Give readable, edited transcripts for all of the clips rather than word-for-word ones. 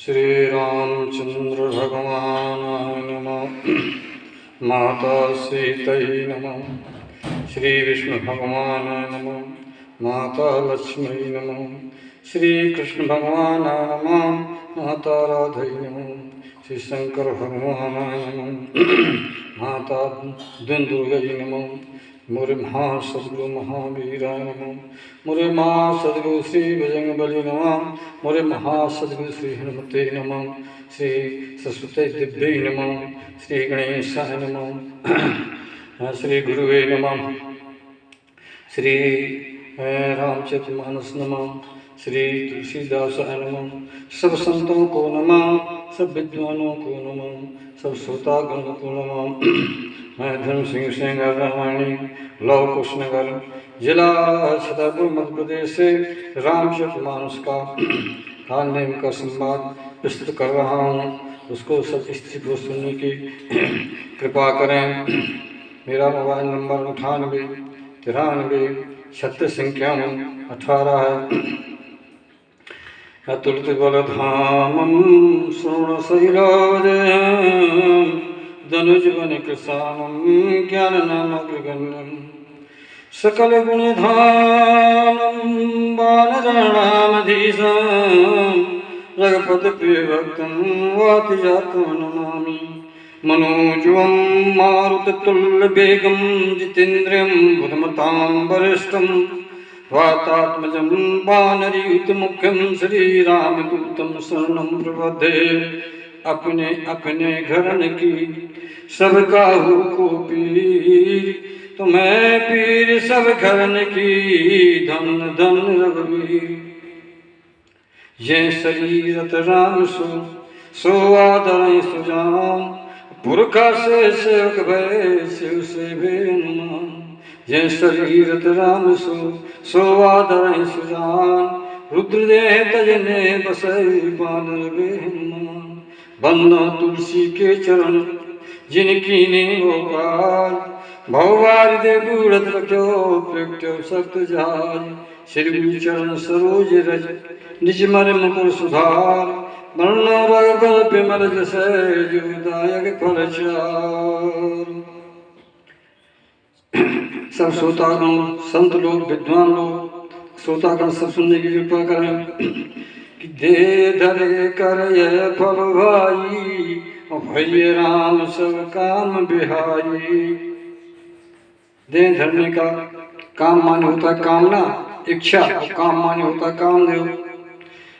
श्री रामचंद्र भगवानाय नमः। माता सीतयै नमः। श्री विष्णु भगवानाय नमः। माता लक्ष्मी नमः। श्री कृष्ण भगवानाय नमः। माता राधै नमः। श्री शंकर भगवानाय नमः। माता दुंदुर्गै नमः। मोरे महासद्गुरु महावीराय नमः। मोरे महासद्गुरु श्री बजरंग बली नमः। मोरे महासद्गुरु श्री हनुमते नमः। श्री सरस्वती दिव्यै नमः। श्री गणेशाय नमः। श्री गुरुवे नमः। श्री रामचरितमानस नमः। श्री तुलसीदासाय नमः। सब संतों को नमः। सब विद्वानों को नमः। सब श्रोतागण को नमः। मैं धर्म सिंह सेंगर रामायणी लव कुशनगर जिला छतरपुर मध्य प्रदेश से रामचरितमानस का काल नेम का संवाद प्रस्तुत कर रहा हूँ। उसको सब स्त्री को सुनने की कृपा करें। मेरा मोबाइल नंबर 98 93 36 51 18 है। तुलसी बलधामं शृणुशैलाजयं धनुजवन कृशानं ज्ञाननामग्रगण्यं सकल गुणधामं वानराणामधीशं रघुपति प्रियभक्तं वातिजातं नमामि। मनोजवं मारुततुल्यवेगं जितेन्द्रियं बुद्धिमतां वरिष्ठं वातात्मजं वानरयूथमुख्यं श्रीरामदूतं शरणं प्रपद्ये। अपने अपने घरन की सब काहू को पीर, तुम्हें पीर सब घरन की धन धन रघुवीर। ये शरीरत राम सो आदर सुजान, पुरखा से सेवक भय शिव से भेनुमान। ये शरीरत राम सो आदर सुजान, रुद्रदेह तजने बसई बानर बेहनुमान। बंदा तुलसी के चरण जिनकी ने गोपाल, भववारि दे बूढ़त रखो प्रगट्यो सक्त जाय। श्री गुरु चरण सरोज रज निज मर मुकुर सुधार, मरण रगल बिमल जसै जुदायक फल चार। सब श्रोतागण संत लोग विद्वान लोग श्रोतागण सब सुनने की कृपा करें कि दे धरे कर यह फल भाई, भैया राम सब काम बिहाई। दे धरने का काम माने होता है कामना इच्छा, और काम माने होता है कामदेव।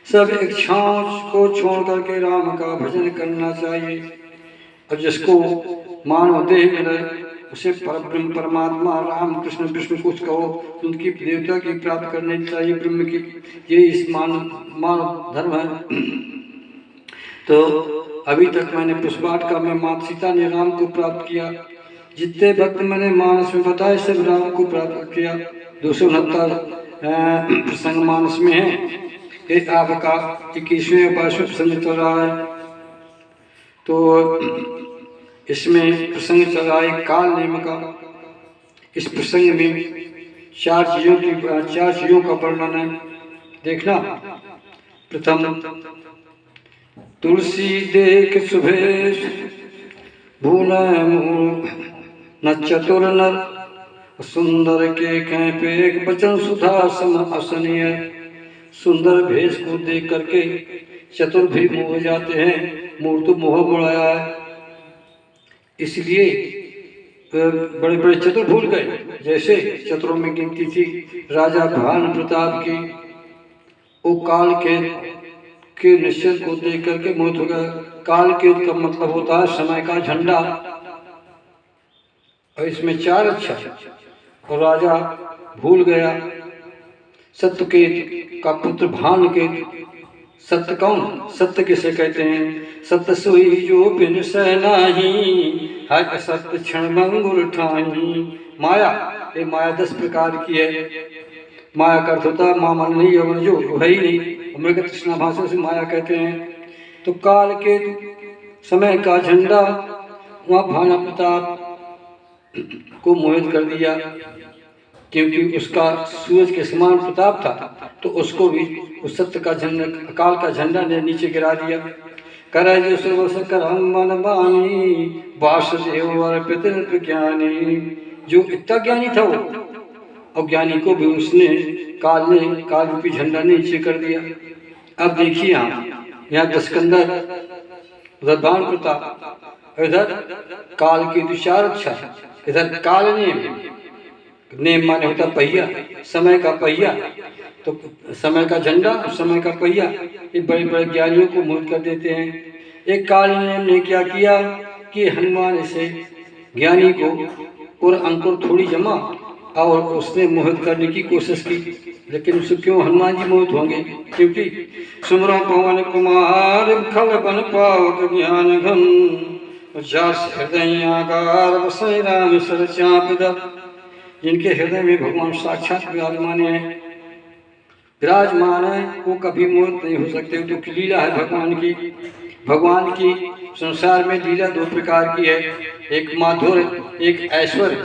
सब इच्छाओं को छोड़ करके राम का भजन करना चाहिए। और जिसको मानव देह मिले उसे परब्रह्म परमात्मा राम कृष्ण विष्णु कुछ कहो, उनकी देवता की प्राप्त करनी चाहिए, ब्रह्म की। ये इस मानव धर्म है। तो अभी तक मैंने पुष्पाठ का में माता सीता ने राम को प्राप्त किया। जितने भक्त मैंने मानस में बताए सब राम को प्राप्त किया। 269 प्रसंग मानस में है। एक आपका 21वें 22वें प्रसंग चल रहा है। तो इसमें प्रसंग चल रहा है काल नेम का। इस प्रसंग में चार चीजों का वर्णन है। देखना, प्रथम तुलसी देख सुभेश भूल मूल न चतुर नर, सुंदर के कह पे एक बचन सुधा सम असनीय। सुंदर भेष को देख करके चतुर भी मोह जाते हैं। मूल तो मोह बुलाया है, इसलिए बड़े बड़े चतुर भूल गए। जैसे चतुरों में गिनती थी राजा भानु प्रताप की। वो काल के निश्चय को देख करके मोहित हो गया। काल के का मतलब होता है समय का झंडा, और इसमें 4 अक्षर। और राजा भूल गया सत्यकेत का पुत्र भानुकेत। सत्य कौन? सत्य किसे कहते हैं? सत्य सोई जो बिन सहनाही, है असत्य क्षण भंगुर ठानी। माया, ये माया 10 प्रकार की है। माया का अर्थ होता है मामन नहीं अवन जो है ही नहीं। मृग तृष्णा भाषा से माया कहते हैं। तो काल के समय का झंडा वहाँ भानु प्रताप को मोहित कर दिया, क्योंकि उसका सूरज के समान प्रताप था। तो उसको भी उस सत्य का झंडा, अकाल का झंडा ने नीचे गिरा दिया। करे जो सर्वस करम मन बानी वासुदेव अर्पित ज्ञानी। जो इतना ज्ञानी था वो, और ज्ञानी को भी उसने काल रूपी झंडा ने नीचे कर दिया। अब देखिए यहाँ दस्कंदर, उधर बाण प्रताप, इधर काल की विचार अच्छा, इधर काल नेम माने होता पहिया, समय का पहिया। तो समय का झंडा, समय का पहिया, ये बड़े बड़े ज्ञानियों को मोहित कर देते हैं। एक काल नेम ने क्या किया कि हनुमान से ज्ञानी को और अंकुर थोड़ी जमा और उसने मोहित करने की कोशिश की। लेकिन उससे क्यों हनुमान जी मोहित होंगे? क्योंकि सुमरो पवन कुमार खल बन पावक ज्ञान घन जस हृदयाकार बसै राम सर चाँप। जिनके हृदय में भगवान साक्षात विराजमान है, वो कभी मोहित नहीं हो सकते। तो लीला है भगवान की। भगवान की संसार में लीला दो प्रकार की है, एक माधुर्य, एक ऐश्वर्य।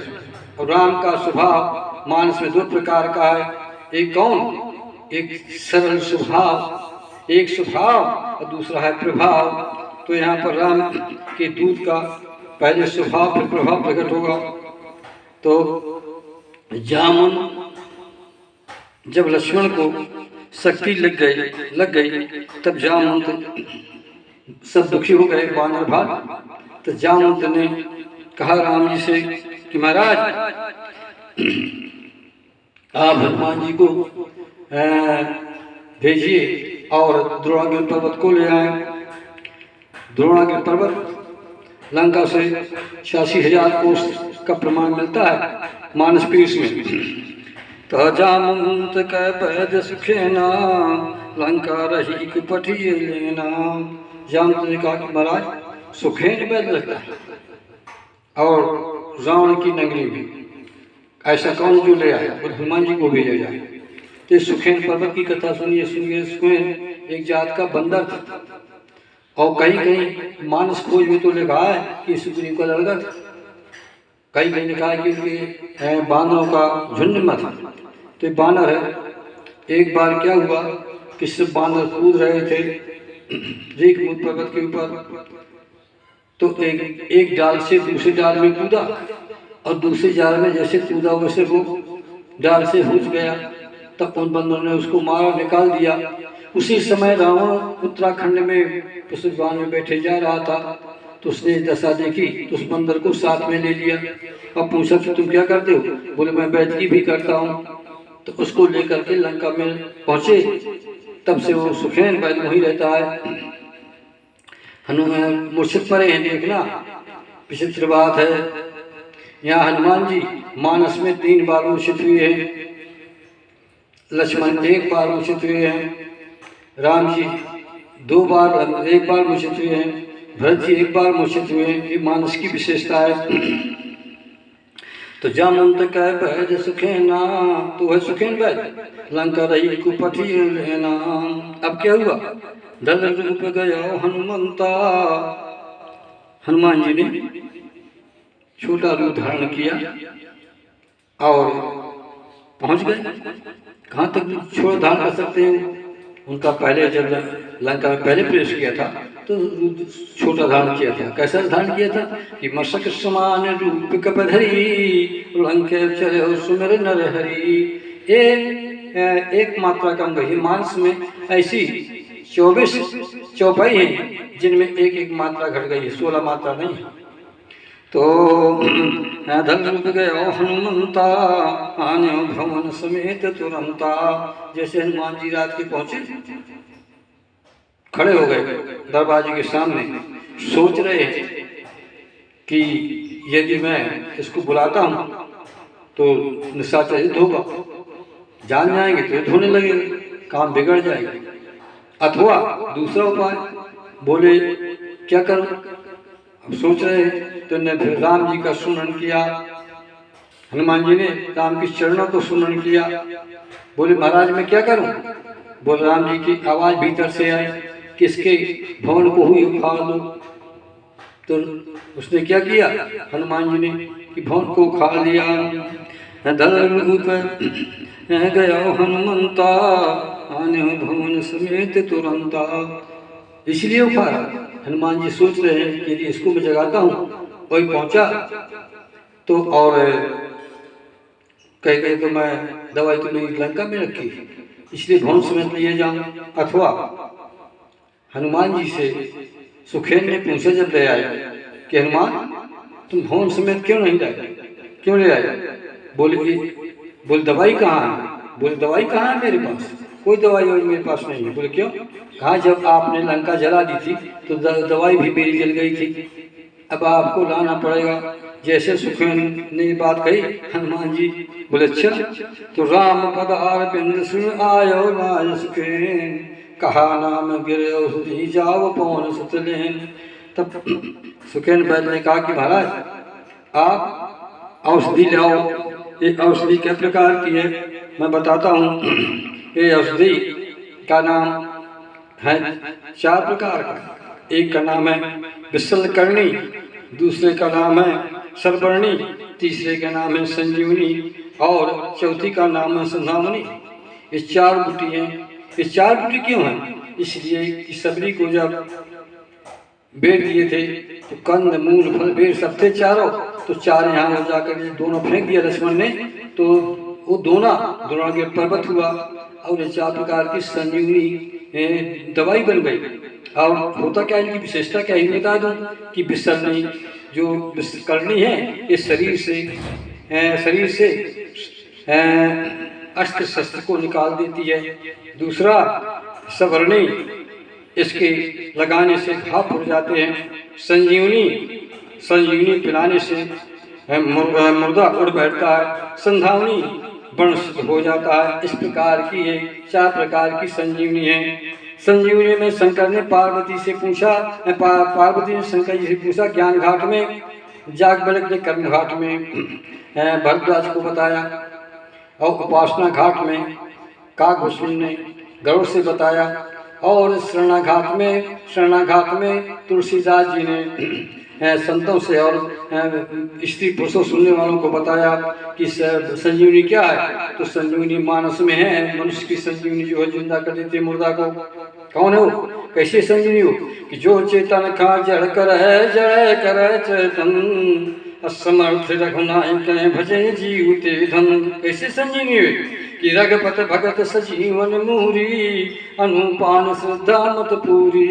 और राम का स्वभाव मानस में दो प्रकार का है। एक कौन? एक सरल स्वभाव, एक स्वभाव, और दूसरा है प्रभाव। तो यहाँ पर राम के दूत का पहले स्वभाव फिर प्रभाव प्रकट होगा। तो जामुन जब लक्ष्मण को शक्ति लग गई तब जामवंत सब दुखी हो गए, वानर भाग। तो जामवंत ने कहा राम जी से कि महाराज आप हनुमान जी को भेजिए और द्रोणागिरि पर्वत को ले आए। द्रोणागिरि पर्वत लंका से 86,000 कोस का प्रमाण मिलता है मानस पीस में। तो जामवंत कह पैद सुखेना लंका रही कुपठिए लेना। जामवंत ने कहा कि महाराज सुखेन पैद लगता है और रावण की नगरी में ऐसा कौन जो ले आया? और हनुमान जी को भेजा जाए। तो सुखेन पर्वत की कथा सुनिए। सुखेन एक जात का बंदर था और कहीं कहीं मानस खोज में तो लिखा है कि सुग्रीव का लड़का था, कहीं कहीं लिखा है कि उनके बानरों का झुंड में था। तो बानर है, एक बार क्या हुआ कि सब बानर कूद रहे थे रेखमूल पर्वत के ऊपर। तो एक डाल से दूसरे डाल में कूदा और दूसरे डाल में जैसे कूदा वैसे वो डाल से हुज गया। तब उन बंदरों ने उसको मारा, निकाल दिया। उसी समय रावण उत्तराखंड में पुष्पवान में बैठे जा रहा था। तो उसने दशा देखी तो उस बंदर को साथ में ले लिया और पूछा कि तुम क्या करते हो? बोले मैं बैठकी भी करता हूँ। तो उसको लेकर के लंका में पहुँचे। तब से वो सुखेन बैद वहीं रहता है। हनुमान मूर्छित पड़े हैं, देखना विचित्र बात है। यहाँ हनुमान जी मानस में 3 बार मूर्छित हुए हैं, लक्ष्मण 1 बार मूर्छित हुए हैं, राम जी 1 बार मूर्छित हुए हैं, भरत जी 1 बार मूर्छित हुए हैं। ये मानस की विशेषता है। तो जामवंत कह बैद सुखेना, तो है सुखेन बैद लंका रही कुपठी लेना। अब क्या हुआ? दल रूप गया हनुमंता। हनुमान जी ने छोटा रूप धारण किया और पहुंच गए। कहाँ तक छोटा धारण कर सकते हैं? उनका पहले जब लंका में पहले प्रवेश किया था तो छोटा धारण किया था। कैसा धारण किया था कि मशक समान रूप कपधरी लंके चले सुमिर नर हरि। एक मात्रा कम गई। मानस में ऐसी 24 चौपाई हैं जिनमें एक मात्रा घट गई है, 16 मात्रा नहीं। तो धन रूप गया हनुमंता आन्यो भवन समेत तुरंता। जैसे हनुमान जी रात के पहुंचे, खड़े हो गए दरवाजे के सामने, सोच रहे कि यदि मैं इसको बुलाता हूँ तो निशाचरित होगा, जान जाएंगे तो धोने लगेगा, काम बिगड़ जाएगा। अथवा दूसरा उपाय, बोले क्या करूं? अब सोच रहे तो ने राम जी का सुमरण किया। हनुमान जी ने राम के चरणों को सुमरण किया। बोले महाराज मैं क्या करूं? बोले राम जी की आवाज भीतर से आई, किसके भवन को हुई उखाड़ दो। तो उसने क्या किया हनुमान जी ने कि भवन को उखाड़ लिया। गया हनुमंता आने भवन समेत तुरंता। इसलिए उखाड़ा। हनुमान जी सोच रहे हैं कि इसको मैं जगाता हूँ। वही पहुंचा तो और कह गए तो मैं दवाई तो मेरी लंका में रखी, इसलिए भवन समेत लिए जाऊं। अथवा हनुमान जी से सुखेन ने पूछा जब ले आए कि हनुमान तुम भवन समेत क्यों नहीं लाए, क्यों ले आए? बोले दवाई कहाँ है? बोले दवाई कहाँ है मेरे पास? कोई दवाई मेरे पास नहीं है। बोले क्यों? कहा जब आपने लंका जला दी थी तो दवाई भी मेरी जल गई थी, अब आपको लाना पड़ेगा। जैसे सुखेन ने बात कही हनुमान जी बोले अच्छा। तो राम पधार बिंद सुन आयो राज सुखेन, कहा नाम गिरे औषधि जाओ पवन सुतलेन। तब सुखेन बैल ने कहा कि महाराज आप औषधि लाओ। ये औषधि किस प्रकार की है मैं बताता हूँ। ये औषधि का नाम है 4 प्रकार का। एक का नाम है विशलकर्णी, दूसरे का नाम है सर्वर्णी, तीसरे का नाम है संजीवनी और चौथी का नाम है संधावनी। ये 4 बूटी हैं। ये 4 बूटी क्यों हैं? इसलिए कि सबरी को जब बेर दिए थे तो कंद मूल फल बेर सब थे चारों, तो 4 यहाँ हो जाकर दोनों फेंक दिया लक्ष्मण ने, तो वो दोनों के पर्वत हुआ और ये 4 प्रकार की संजीवनी दवाई बन गई। और होता क्या, इनकी विशेषता क्या है बता दूं कि विशलनी जो विशलकर्णी है ये शरीर से अस्त्र शस्त्र को निकाल देती है। दूसरा सवर्णी, इसके लगाने से घाव उड़ जाते हैं। संजीवनी पिलाने से मुर्दा उड़ बैठता है। संधावनी वर्ण शुद्ध हो जाता है। इस प्रकार की ये 4 प्रकार की संजीवनी है। संजीवनी में शंकर ने पार्वती से पूछा, पार्वती ने शंकर जी से पूछा ज्ञान घाट में, जागबलक ने कर्म घाट में भरद्वाज को बताया और उपासना घाट में काकभूषण ने गरुड़ से बताया और शरणाघाट में तुलसीदास जी ने संतों से और स्त्री पुरुषों सुनने वालों को बताया कि संजीवनी क्या है। तो संजीवनी मानस में है। मनुष्य की संजीवनी जो है जिंदा कर देती है मुर्दा को। कौन है वो? कैसे संजीवनी हो कि जो चेतन का जड़ कर है जड़ कर चेतन, असमर्थ रघुनायक भजन जीवते धन। कैसे संजीवनी हुई कि रघुपत भगत सजीवन मूरी, अनुपान श्रद्धा मत पूरी,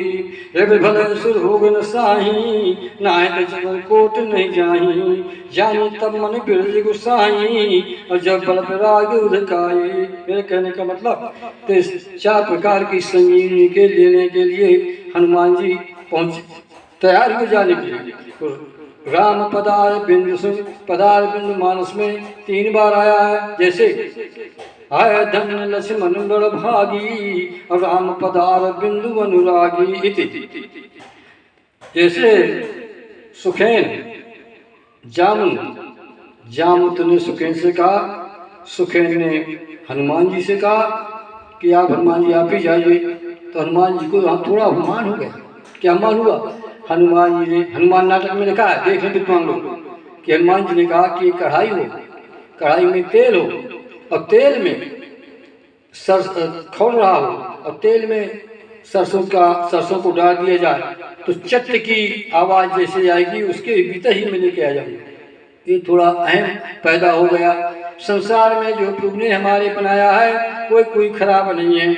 भल सुर होगन साही, नायक जगन कोट नहीं जाही, जानी तब मन बिरज गुसाई, और जब बल राग उधकाई। मेरे कहने का मतलब तो 4 प्रकार की संजीवनी के लेने के लिए हनुमान जी पहुंचे, तैयार हो जाने के लिए। राम पदार बिंदु सुन, पदार बिंदु मानस में 3 बार आया है। जैसे आय धन लक्ष्मण बड़ भागी, और राम पदार बिंदु अनुरागी इति। जैसे सुखेन जामुत ने सुखेन से कहा, सुखेन ने हनुमान जी से कहा कि आप हनुमान जी आप ही जाइए। तो हनुमान जी को थोड़ा अभिमान हो गया। क्या अभिमान हुआ? हनुमान जी ने, हनुमान नाटक में लिखा है, देख लें विद्वान लोग, कि हनुमान जी ने कहा कि कढ़ाई हो, कढ़ाई में तेल हो और तेल में खौल रहा हो और तेल में सरसों को डाल दिया जाए तो चट की आवाज़ जैसे आएगी उसके भीतर ही में लेके आ जाएंगे। ये थोड़ा अहम पैदा हो गया। संसार में जो प्रभु ने हमारे बनाया है कोई खराब नहीं है,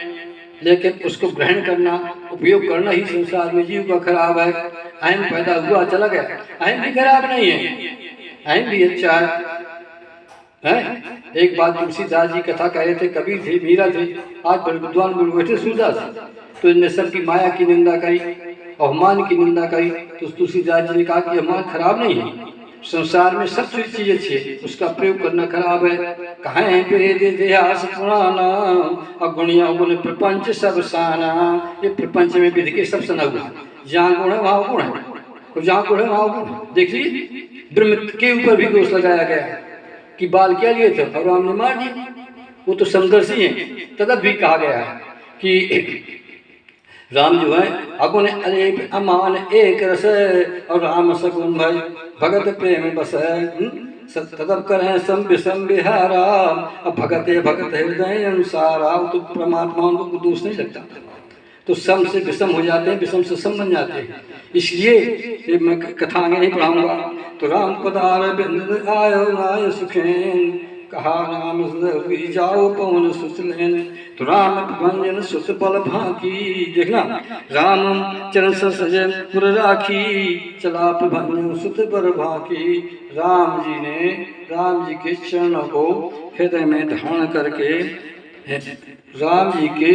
लेकिन उसको ग्रहण करना, उपयोग करना ही संसार में जीव का खराब है। अहम पैदा हुआ चला गया। अहम भी खराब नहीं है, अहम भी अच्छा है। एक बात तुलसीदास जी कथा कह रहे थे, कबीर थे, मीरा थे, आज बड़े विद्वान लोग बैठे सूरदास, तो इनने सबकी माया की निंदा करी, अवमान की निंदा करी। तो तुलसीदास जी ने कहा कि अवमान खराब नहीं है, संसार में सब चीज अच्छी है, उसका प्रयोग करना खराब है। कहें वेद इतिहास पुराना, अगुणिया गुण प्रपंच सब साना। ये प्रपंच में विधि के सब सना हुआ, जहाँ गुण है वहाँ गुण है, और जहाँ गुण है वहाँ गुण। देखिए ब्रह्म के ऊपर भी दोष लगाया गया कि बाल क्या लिए थे और राम ने मार दिया, वो तो समदर्शी हैं। तदब भी कहा गया है कि राम जो है अगुण अमान एक रस, और राम सगुण भाई भगत प्रेम बस है। तदब करें सम विषम विहारा। अब भगते भगत हृदय अनुसारा, तो परमात्मा उनको दोष नहीं लगता, तो सम से विषम हो जाते हैं, विषम से सम बन जाते हैं। इसलिए ये मैं कथा आगे नहीं पढ़ाऊंगा। तो राम पदार बिंद आयो नाय सुखेन, कहा राम जाओ पवन सुचलेन। तो राम भंजन सुत बल भाकी, देखना राम चरण सजे पुर राखी, चला भंजन सुत बल भाकी। राम जी ने राम जी के चरणों को हृदय में धारण करके, राम जी के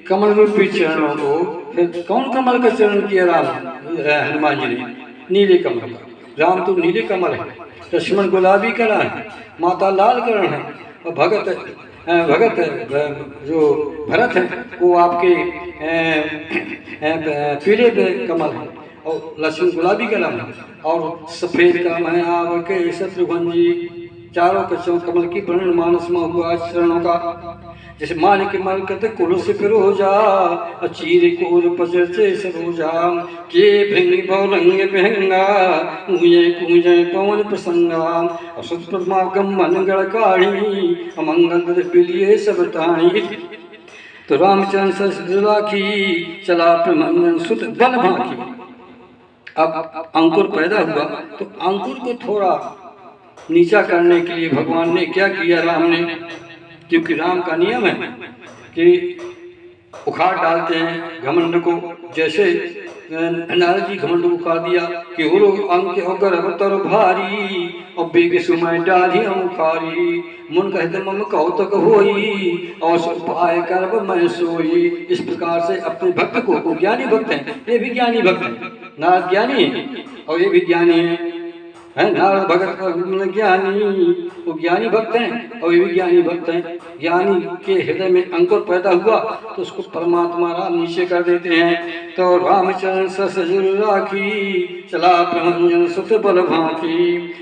कमल रूपी चरणों को, फिर कौन कमल का चरण किया राम हनुमान जी ने? नीले कमल का। राम तो नीले कमल है, लक्ष्मण गुलाबी करण है, माता लाल करण है, और भगत जो भरत है वो आपके पीले कमल है, और लक्ष्मण गुलाबी कलम है, और सफेद कलम है आपके शत्रुघ्न जी। चारों कमल की वर्णन मानस में हुआ चरणों का। जैसे मानिक मरकत कुल से फिरोजा, चीर कोर पचरचे सरोजा, के भृंग बहुरंग महंगा, मुझे कूंजे पवन प्रसंगा, असुत परमागम मन गढ़काढ़ी, अमंगल पिलिये सब ताणी। तो रामचंद्र सस राखी, चला प्रमंगन सुत बल भाकी। अब अंकुर पैदा हुआ, तो अंकुर को थोड़ा नीचा करने के लिए भगवान ने क्या किया? राम ने, क्योंकि राम का नियम है कि उखाड़ डालते हैं घमंड को। जैसे नारद जी घमंड को उखाड़ दिया कि उरो अंक अगर अवतर भारी, और बेग सुमय डाली उखारी, मन कहते मम कौतक होई, और उपाय करब मैं सोई। इस प्रकार से अपने भक्त को, ज्ञानी भक्त हैं, ये भी ज्ञानी भक्त हैं, नारद ज्ञानी है और ये भी ज्ञानी है नारद भगत ज्ञानी, वो ज्ञानी भक्त हैं और ये भी ज्ञानी भक्त हैं। ज्ञानी के हृदय में अंकुर पैदा हुआ तो उसको परमात्मा राम नीचे कर देते हैं। तो रामचंद्र ससुर राखी, चला प्रभंजन सुत बल भांति।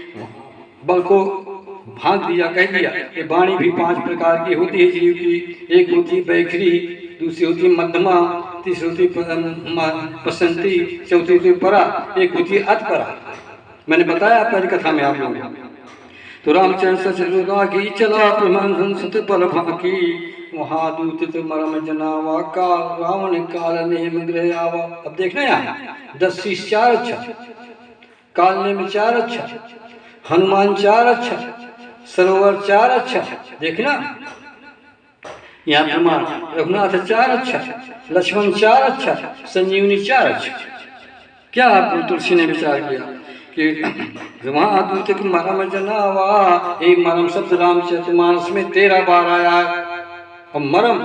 बल को भांग दिया, कह दिया। ये वाणी भी 5 प्रकार की होती है जीव की। एक होती बैखरी, दूसरी होती मध्यमा, तीसरी होती पसंती, चौथी होती परा, एक होती अतपरा। मैंने बताया पहली कथा में आप लोगों को। तो रामचंद्र सचल राखी, चला प्रमंजन सुत बल भांकी, वहाँ दूत मरम जनावा, काल रावण काल नेम गृह आवा। अब देखना यहाँ 10 शीश 4 अच्छा, काल नेम 4 अच्छा, हनुमान 4 अच्छा, सरोवर 4 अच्छा। देखना यहाँ प्रमाण, रघुनाथ 4 अच्छा, लक्ष्मण 4 अच्छा, संजीवनी 4 अच्छा। क्या आपको तुलसी ने विचार किया कि वहाँ दूत मरम जनावा, एक मरम शब्द रामचरितमानस में 13 बार आया। और मरम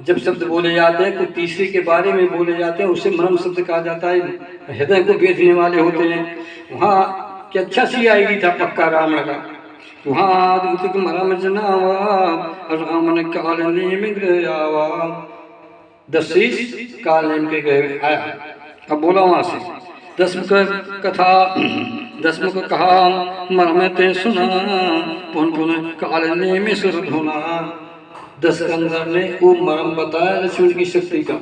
जब शब्द बोले जाते हैं, तो तीसरे के बारे में बोले जाते हैं, उसे मरम शब्द कहा जाता है, हृदय को बेचने वाले होते हैं। वहाँ क्या अच्छा सी आएगी था पक्का राम लगा। वहाँ दूत मरम जनावा, राम ने काल नेम गृह आवा। 10 शीश काल नेम के गृह आया। अब बोला वहाँ से 10 कथा, 10 को कहा मरम ते सुना, पुन पुन काल नेम सुर धुना। 10 कंदर ने वो मरम बताया लक्ष्मण की शक्ति का।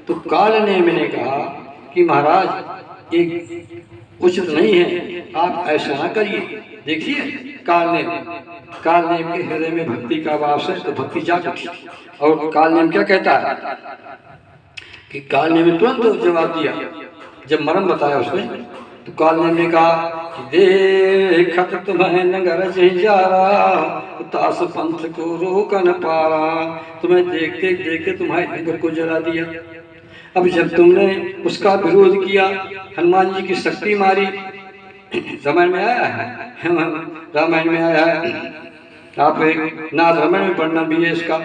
तो काल नेम ने कहा कि महाराज एक उचित नहीं है, आप ऐसा ना करिए। देखिए काल नेम के हृदय में भक्ति का वास है, तो भक्ति जाग उठी। और काल नेम क्या कहता है कि काल नेम तुरंत जवाब दिया जब मरम बताया उसने। तो काल ने कहा कि देखत तुम्हें नगर जहिजारा, तास पंथ को रोक न पारा। तुम्हें देखते देखते तुम्हारे नगर को जला दिया। अब जब तुमने उसका विरोध किया, हनुमान जी की शक्ति मारी, रामायण में आया है, रामायण में आया है, आप नाथ रामायण में पढ़ना भी है इसका।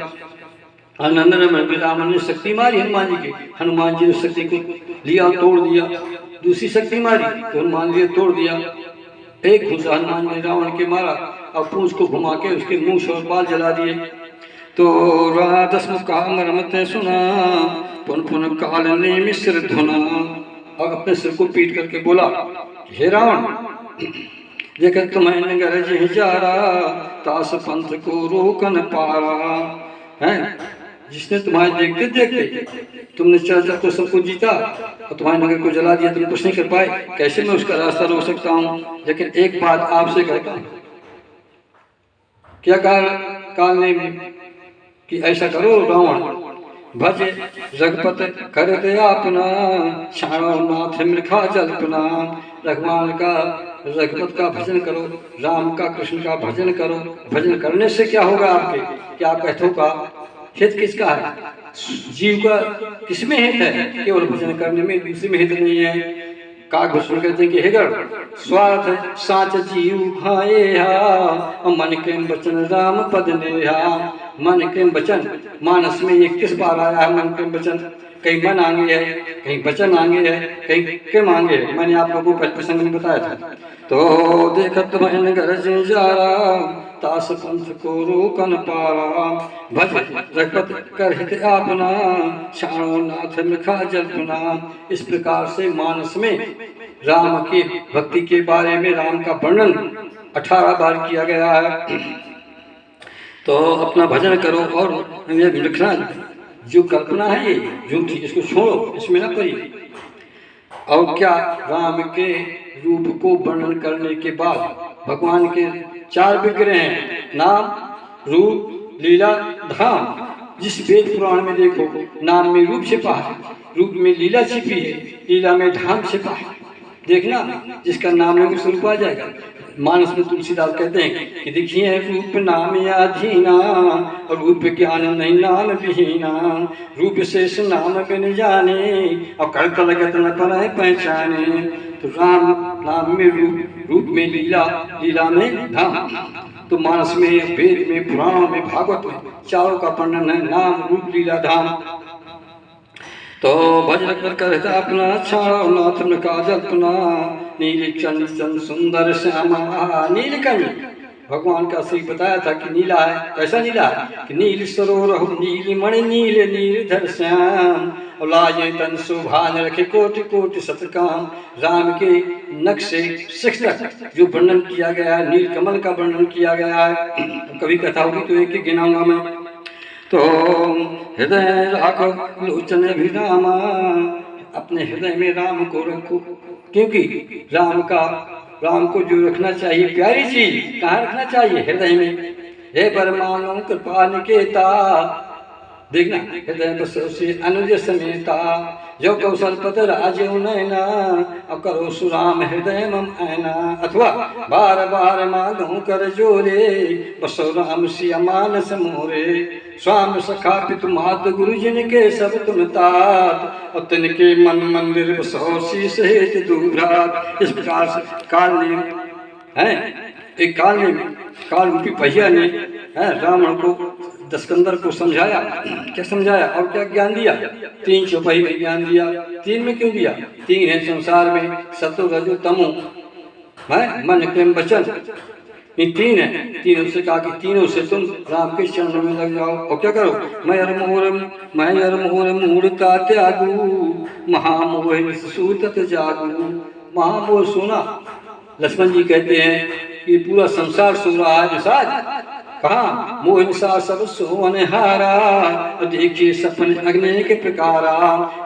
नंदन में राम ने शक्ति मारी हनुमान जी की, हनुमान जी ने शक्ति को लिया तोड़ दिया। दूसरी शक्ति मारी तो हनुमान जी ने तोड़ दिया। एक घुसा हनुमान ने रावण के मारा और पूंछ को घुमा के उसके मुंह और बाल जला दिए। तो 10 कहा मरमत सुना, पुन पुन काल ने मिश्र धुना। और अपने सिर को पीट करके बोला, हे रावण देख तुम्हें नगर जहिजारा, तास पंथ को रोक न पारा। है जिसने तुम्हारे देखते देखते तुमने चर्चा को सबको जीता और तुम्हारे नगर को जला दिया, तुम कुछ नहीं कर पाए, कैसे मैं उसका रास्ता रोक सकता हूँ। लेकिन एक बात आपसे कहता हूँ, क्या काल ने कि ऐसा करो रावण, भज रघुपत करते अपना, छाणो नाथ मृखा जल्पना। भगवान का रघुपत का भजन करो, राम का कृष्ण का भजन करो। भजन करने से क्या होगा आपके, क्या कहते का हित किसका है, जीव का किसमें हित है, केवल भजन करने में, दूसरे में हित नहीं है। काकभूषण कहते हैं कि हे गण स्वार्थ साच जीव खाए मन के वचन राम पद नेहा। मन के वचन मानस में 31 बार आया है मन के वचन, कहीं मन आगे है, कहीं वचन आगे है, कहीं के आगे है। मैंने आप लोगों को पहले प्रसंग में बताया था। तो देखत मन गरज जारा, तास पंथ को रोकन पारा। भज रघुपत कर हित अपना, छाणो नाथ मृखा जल्पना। इस प्रकार से मानस में राम की भक्ति के बारे में राम का वर्णन 18 बार किया गया है। तो अपना भजन करो और ये लिखना, जो कल्पना है ये झूठी, इसको छोड़ो, इसमें ना पड़ी। और क्या, राम के रूप को वर्णन करने के बाद भगवान के 4 विग्रह हैं, नाम रूप लीला धाम। जिस वेद पुराण में देखो नाम में रूप छिपा है, रूप में लीला छिपी है, लीला में धाम छिपा है। देखना जिसका नाम है वो स्वरूप आ जाएगा। मानस में तुलसीदास कहते हैं कि देखिए रूप नाम याधीना, और रूप ज्ञान नहीं नाम विहीना। रूप शेष नाम बिन जाने, और कड़क लगत न पर पहचाने। तो राम नाम में रूप, रूप में लीला, लीला में धाम। तो मानस में, वेद में, पुराणों में, भागवत में चारों का वर्णन है, नाम रूप लीला धाम। तो भजन कर अपना, छाणो नाथ मृखा जल्पना। नीलकंठ सुंदर श्यामा। नीलकंठ भगवान का श्री बताया था कि नीला है, कैसा नीला है कि नील सरोवर नील मणि नील नीलधर श्याम। और लाजे तन शोभा न रखे कोटि कोटि सतकाम। राम के नक्शे शिक्षक जो वर्णन किया गया है, नील कमल का वर्णन किया गया है। कभी कथा होगी तो एक ही गिनाऊंगा मैं। तो हृदय राखो लोचन अभिरामा, अपने हृदय में राम को रखो, क्योंकि राम को जो रखना चाहिए, प्यारी चीज कहाँ रखना चाहिए, हृदय में। हे परमाणु कृपा निकेता, देखना हृदय बसो से अनुज समेता। जो कौशलपत राजो नैना, और करो सुराम हृदय मम ऐना। अथवा बार बार मांगू कर जोरे, बसो राम सिया मानस मोरे। स्वाम सखा पितु मात गुरुजन के सब तुम तात, और तिनके मन मंदिर बसो शीस हेत दूभ्रात। इस प्रकार से काल ने है, एक काल रूपी पहिया ने रावण को, दशकंदर को समझाया। क्या समझाया और क्या ज्ञान दिया, 3 चौपाई में ज्ञान दिया। 3 में क्यों दिया, 3 है संसार में, सतो रजो तमो है, मन क्रम वचन, ये 3 है। तीनों से कहा कि तीनों से तुम राम के चरणों में लग जाओ। और क्या करो, मैं अरमोर मूढ़ता त्यागू, महामोह सूतत जागू। महामोह सोना, लक्ष्मण जी कहते हैं कि पूरा संसार सो रहा है निषाद। कहा मोह निशा सब सोवन हारा, देखिए सपन अग्नि के प्रकारा।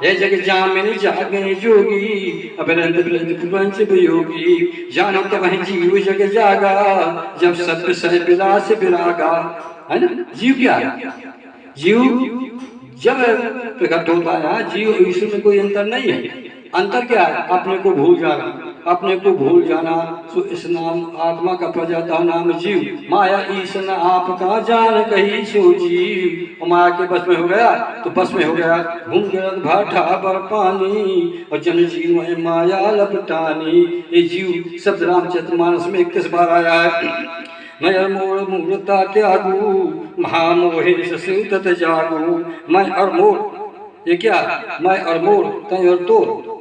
हे जग जामिन जागे जोगी, अबरंत प्रपंच वियोगी। जानो तब जीव जग जागा, जब सत्य सह विलास विरागा। है ना, जीव क्या है, जीव जब प्रकट होता है, जीव ईश्वर में कोई अंतर नहीं है। अंतर क्या है, अपने को भूल जाना, अपने को भूल जाना। सो इस नाम आत्मा का प्रजाता नाम जीव। माया ईशन आपका जान कही सो जीव। और माया के बस में हो गया तो बस में हो गया। घूम गिरत भाठा बर पानी, और जन जीव में माया लपटानी। ये जीव शब्द रामचरितमानस में 31 बार आया है। मैं अरमोड़ मूढ़ता त्यागू, महामोहिनी सूतत जागू। मैं अरमोड़, ये क्या, मैं अरमोड़ तय और तोड़।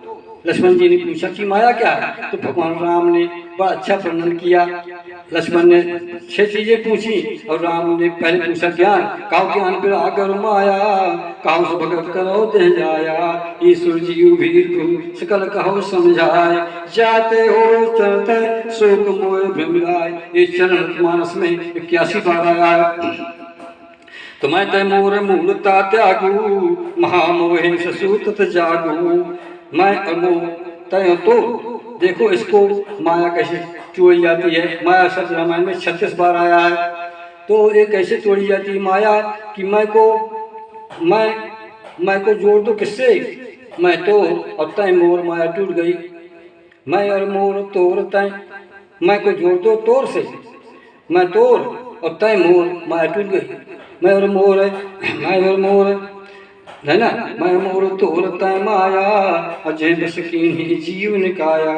लक्ष्मण जी ने पूछा कि माया क्या है, तो भगवान राम ने बड़ा अच्छा वर्णन किया। लक्ष्मण ने 6 चीजें पूछी और राम ने पहले पूछा ज्ञान। कहो ज्ञान पर आकर माया, कहो से भगत करो दे जाया। ईश्वर जीव भीर सकल कहो समझाए, जाते हो चलते शोक मोह भ्रमराय। ये चरण मानस में 81 बार आया। तुम्हें तय मोर मूलता त्यागू महामोहे ससु तत जागू। मैं अमोह तय तो देखो इसको माया कैसे तोड़ी जाती है। माया शब्द रामायण में 36 बार आया है। तो ये कैसे तोड़ी जाती है माया कि मैं को जोड़ दो किससे, मैं तो और तय मोर माया टूट गई। मैं और मोर तोर तय, मैं को जोड़ दो तोर से, मैं तोर और तय मोर माया टूट गई। मैं और मोर है ना, मैं मोर तोर तय माया अजय बस की जीव निकाया।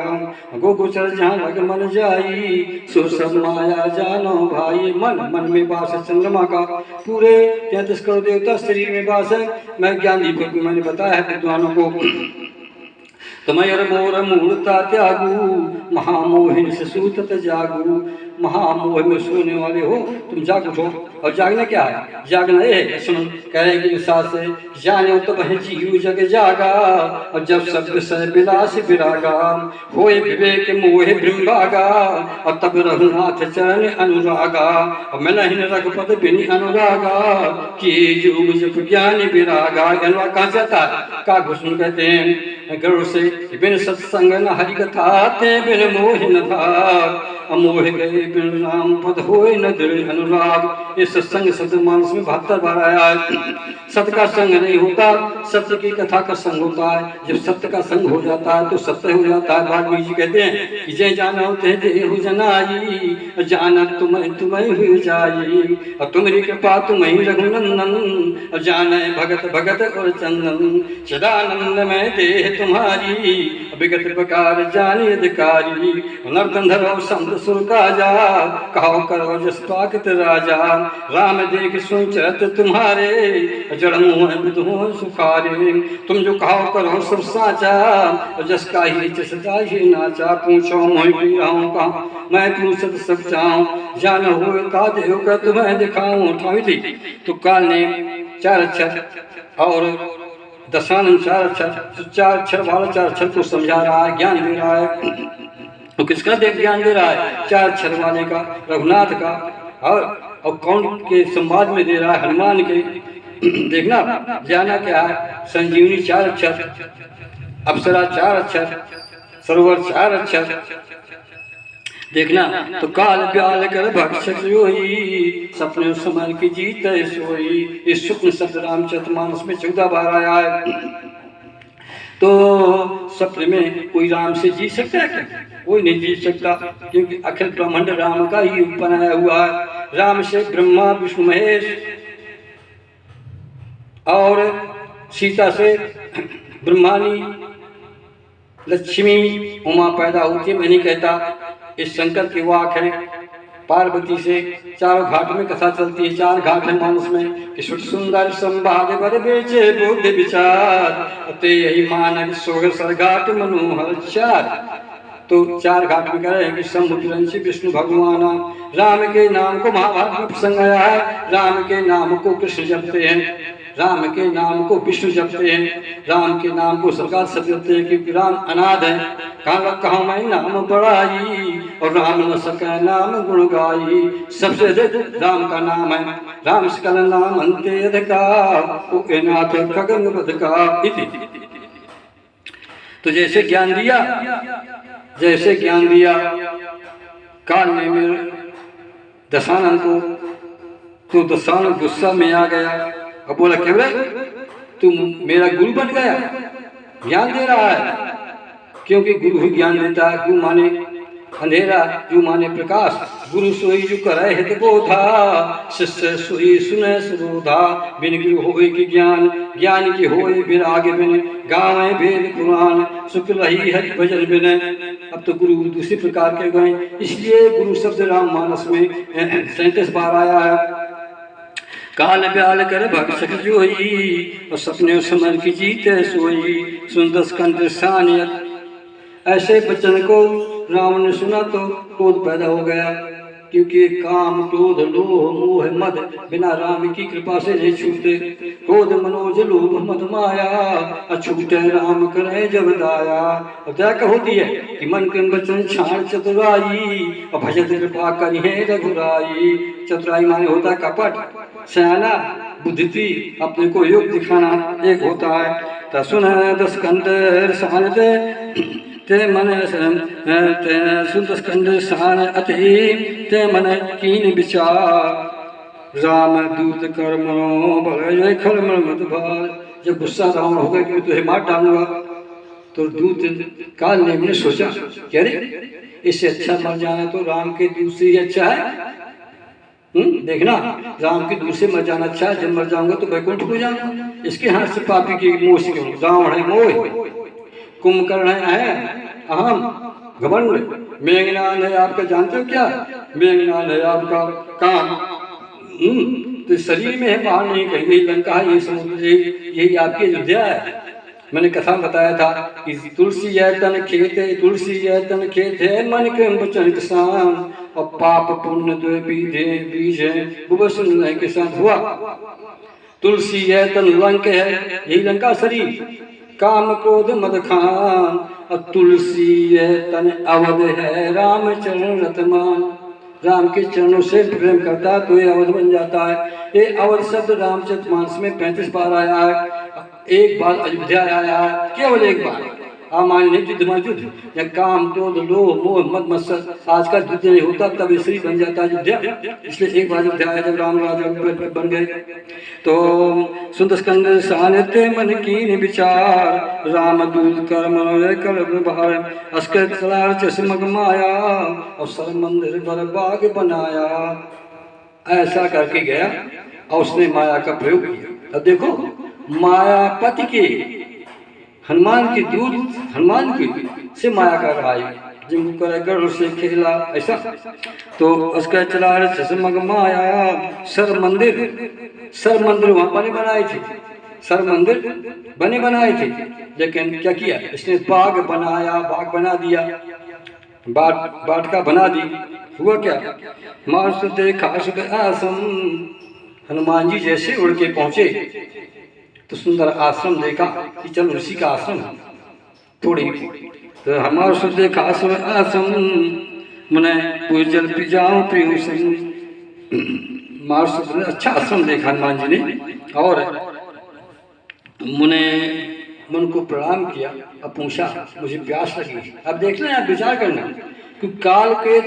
गो गोचर जहाँ लग मन जाई सो सब माया जानो भाई। मन में वास है चंद्रमा का, पूरे 33 करोड़ देवता शरीर में वास है। मैं ज्ञान दीपक में मैंने बताया है विद्वानों को। तमयर मोर मूर्ता त्यागू महामोहिन से सूतत जागू। महामोह में सोने वाले हो तुम जाग उठो। और जागना क्या है, जागना ये है सुनो कहेगी सास से जाने तो वह जीव जग जागा। और जब सब विषय विलास विरागा होए विवेक मोह भृंभागा। और तब रघुनाथ चरण अनुरागा और मैं नहीं रघुपत बिन अनुरागा कि युग जब ज्ञान विरागा। अनुराग कहाँ जाता है, का घुसन कहते हैं गरुड़ से बिन सत्संग न हरि कथा ते बिन मोह न भाग। अमोह गए बिन राम पद होए न दृढ़ अनुराग। ये सत्संग शब्द मानस में 72 बार आया है। सत्य का संग नहीं होता, सत्य की कथा का संग होता है। जब सत्य का संग हो जाता है तो सत्य हो जाता है। वाल्मीकि जी कहते हैं कि जय जाना होते जय हो जनाई जाना तुम्हें हुई जाई। और तुम्हारी कृपा तुम्हें रघुनंदन जाने भगत भगत और चंदन। सदानंद में देह तुम्हारी विगत प्रकार जानी अधिकारी। नरतंधर और संत सुर काजा कहो करो जस पाकत राजा। राम देख सुन चरत तुम्हारे जड़ मुँह विधु सुखारे। तुम जो कहो करो सब साचा जस का ही चसता ही नाचा। पूछो मोहि पीराऊँ कहाँ मैं पूछत सब चाहूँ। जान हो का देव का तुम्हें दिखाऊँ। उठाई थी तो काल ने 4 अक्षर और दशानंद 4 अक्षर 4 अक्षर वाला 4 अक्षर को समझा रहा है, ज्ञान दे रहा है। तो किसका ज्ञान दे रहा है, 4 अक्षर वाले का, रघुनाथ का। और कौन के संवाद में दे रहा है, हनुमान के। देखना जाना क्या है, संजीवनी 4 अक्षर, अप्सरा 4 अक्षर, सरोवर 4 अक्षर। देखना तो काल ब्याल कर भक्षक जोई सपने समय की जीत सोई। इस शुक्ल शब्द रामचरितमानस में 14 बार आया है। तो सपने में कोई राम से जीत सकता है क्या, कोई नहीं जीत सकता, क्योंकि अखिल ब्रह्मांड राम का ही बनाया हुआ है। राम से ब्रह्मा विष्णु महेश और सीता से ब्रह्मानी लक्ष्मी उमा पैदा होती है। मैं नहीं कहता, इस शंकर की वाक है। पार्वती से 4 घाट में कथा चलती है, 4 घाट है मानस में कि सुट सुंदर संभाग बर बेचे बुद्ध विचार ते यही मानक सोह सरघाट मनोहर 4। तो 4 घाट में कह रहे हैं कि समुद्रंशी विष्णु भगवान। राम के नाम को महाभारत में प्रसंग आया है। राम के नाम को कृष्ण जपते हैं, राम के नाम को विष्णु जपते हैं, राम के नाम को सरकार सब जपते हैं, क्योंकि राम अनाथ है। कहाँ मैं नाम बढ़ाई और राम न सके नाम गुण गाई। सबसे अधिक राम का नाम है। राम सकल नाम अंते अधिका नाथ खगन बध का। तो जैसे ज्ञान दिया काल ने मेरे दशानंद को, तो दशानंद गुस्सा में आ गया और बोला केवल तुम मेरा गुरु बन गया, ज्ञान दे रहा है। क्योंकि गुरु ही ज्ञान देता है। गुरु माने अंधेरा, गुरु माने प्रकाश। गुरु सोई जो करे हित बोधा शिष्य सोई सुने सुबोधा। बिन गुरु होए कि ज्ञान, ज्ञान की होए विराग बिन। गावे वेद पुराण सुख रही हरि भजन बिन। अब तो गुरु दूसरे प्रकार के गए, इसलिए गुरु शब्द राम मानस में 37 बार आया है। काल ब्याल कर भक्षक जोई और सपने समर की जीते सोई। सुन स्कंद सानियत ऐसे वचन को राम ने सुना तो क्रोध पैदा हो गया, क्योंकि काम क्रोध लोभ मोह मद बिना राम की कृपा से नहीं छूटते। क्रोध मनोज लोभ मद माया अछूटे राम करे जब दाया। और दया क्या होती है कि मन के वचन छाण चतुराई और भजत कृपा करिए रघुराई। चतुराई माने होता कपट, सयाना बुद्धि थी, अपने को योग दिखाना एक होता है। त सुन 10 कंदर सान ते मन ते सुन 10 कंदर सान अति ते मन कीन विचार राम दूत कर मनो भले खलमल मत भार। जब गुस्सा रावण हो गया कि मैं तुझे मार डालूंगा, तो दूत काल ने सोचा कि अरे इससे अच्छा मर जाना तो राम के दूत से ही अच्छा है। देखना, राम के दूर से मर जाना अच्छा है, जब मर जाऊंगा तो वैकुंठ को जाऊंगा। इसके हाथ से पापी की मोह से क्यों? रावण है मोह, कुंभकर्ण है अहम घमंड, मेघनाद है आपका, जानते हो क्या? मेघनाद है आपका काम। तो शरीर में है, बाहर नहीं, कहीं नहीं। लंका है, ये समुद्र, यही आपकी अयोध्या है। मैंने कथा में बताया था कि तुलसी है तन खेत है, तुलसी है तन खेत है, मन क्रम वचन किसान, और पाप पुण्य दो बीज है वो सुन के साथ हुआ। तुलसी है तन लंक है, यही लंका शरीर, काम क्रोध मद खान, और तुलसी है तन अवध है, राम चरण रतमान। राम के चरणों से प्रेम करता है तो ये अवध बन जाता है। ये अवध शब्द रामचरितमानस में 35 बार आया है, एक बार अयोध्या आया है, केवल एक बार। आमान्य नहीं युद्ध में युद्ध, या काम क्रोध लोभ मोह मद मत्सर, आज का युद्ध नहीं होता तब श्री बन जाता है अयोध्या। इसलिए एक बार अयोध्या आया जब राम राजा बन गए। तो सुंदर स्कंद सानिध्य मन कीन विचार, राम दूत कर मनोय कर बहार, अस्कर सलार चश्मग माया, और सर मंदिर पर बाग बनाया। ऐसा करके गया और उसने माया का प्रयोग किया। अब देखो, मायापति के हनुमान की दूत, हनुमान की से माया का भाई जिनको कर से खेला ऐसा। तो उसका चला चश्मग माया, सर मंदिर, सर मंदिर वहां बने बनाए थे, सर मंदिर बने बनाए थे, लेकिन क्या किया इसने? बाग बनाया, बाग बना दिया, बाटका बना दी। हुआ क्या? मार्स देखा आसम, हनुमान जी जैसे उड़ के पहुंचे तो सुंदर आश्रम देखा कि चल ऋषि का आश्रम थोड़ी, तो हमारे से देखा आश्रम मने पूजल पिजाओ प्रिय सिंह। मार्स ने अच्छा आश्रम देखा हनुमान जी ने, और मुने मन को प्रणाम किया और पूछा मुझे प्यास लगी। अब देखना आप विचार करना कि काल के